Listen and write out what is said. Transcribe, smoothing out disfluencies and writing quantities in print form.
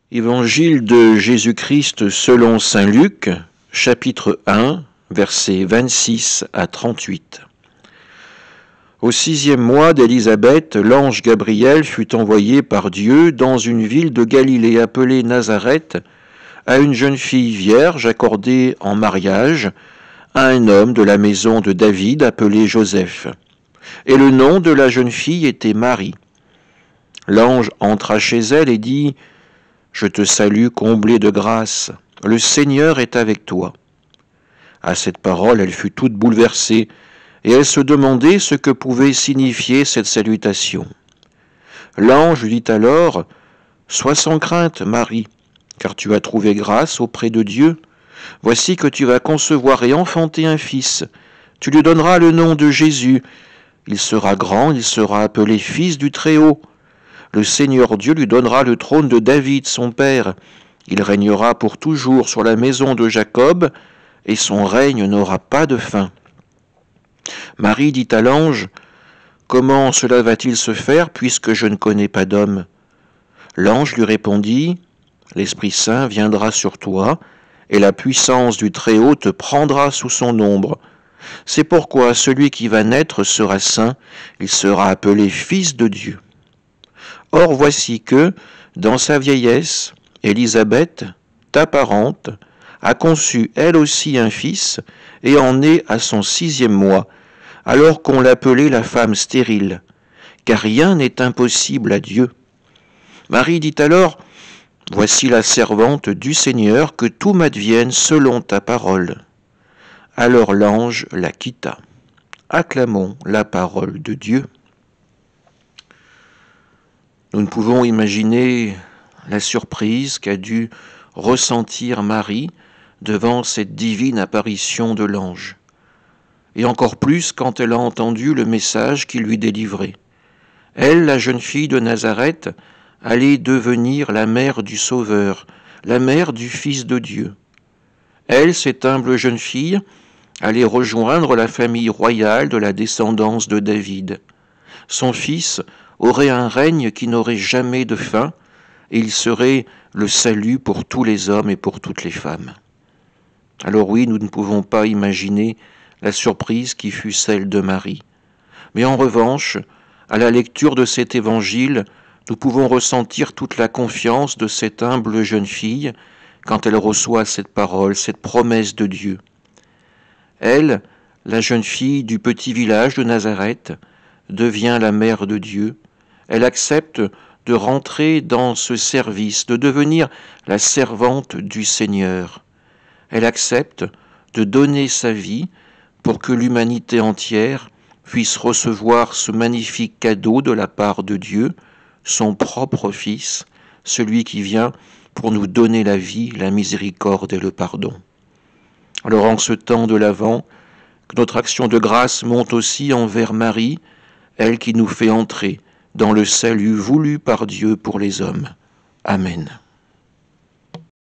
Évangile de Jésus-Christ selon saint Luc, chapitre 1, versets 26 à 38. Au 6e mois d'Élisabeth, l'ange Gabriel fut envoyé par Dieu dans une ville de Galilée appelée Nazareth à une jeune fille vierge accordée en mariage à un homme de la maison de David appelé Joseph. Et le nom de la jeune fille était Marie. L'ange entra chez elle et dit : « Je te salue, comblée de grâce, le Seigneur est avec toi. » À cette parole, elle fut toute bouleversée, et elle se demandait ce que pouvait signifier cette salutation. L'ange lui dit alors : « Sois sans crainte, Marie, car tu as trouvé grâce auprès de Dieu. Voici que tu vas concevoir et enfanter un fils. Tu lui donneras le nom de Jésus. Il sera grand, il sera appelé Fils du Très-Haut. Le Seigneur Dieu lui donnera le trône de David, son père. Il régnera pour toujours sur la maison de Jacob, et son règne n'aura pas de fin. » Marie dit à l'ange : « Comment cela va-t-il se faire, puisque je ne connais pas d'homme ? » L'ange lui répondit : « L'Esprit Saint viendra sur toi, et la puissance du Très-Haut te prendra sous son ombre. C'est pourquoi celui qui va naître sera saint, il sera appelé Fils de Dieu. Or voici que, dans sa vieillesse, Élisabeth, ta parente, a conçu elle aussi un fils, et en est à son 6e mois, alors qu'on l'appelait la femme stérile, car rien n'est impossible à Dieu. Marie dit alors : « Voici la servante du Seigneur, que tout m'advienne selon ta parole. » Alors l'ange la quitta. Acclamons la parole de Dieu. Nous ne pouvons imaginer la surprise qu'a dû ressentir Marie devant cette divine apparition de l'ange. Et encore plus quand elle a entendu le message qu'il lui délivrait. Elle, la jeune fille de Nazareth, allait devenir la mère du Sauveur, la mère du Fils de Dieu. Elle, cette humble jeune fille, allait rejoindre la famille royale de la descendance de David. Son fils aurait un règne qui n'aurait jamais de fin, et il serait le salut pour tous les hommes et pour toutes les femmes. Alors oui, nous ne pouvons pas imaginer la surprise qui fut celle de Marie. Mais en revanche, à la lecture de cet évangile, nous pouvons ressentir toute la confiance de cette humble jeune fille quand elle reçoit cette parole, cette promesse de Dieu. Elle, la jeune fille du petit village de Nazareth, devient la mère de Dieu. Elle accepte de rentrer dans ce service, de devenir la servante du Seigneur. Elle accepte de donner sa vie pour que l'humanité entière puisse recevoir ce magnifique cadeau de la part de Dieu, son propre Fils, celui qui vient pour nous donner la vie, la miséricorde et le pardon. Alors en ce temps de l'Avent, que notre action de grâce monte aussi envers Marie, elle qui nous fait entrer dans le salut voulu par Dieu pour les hommes. Amen.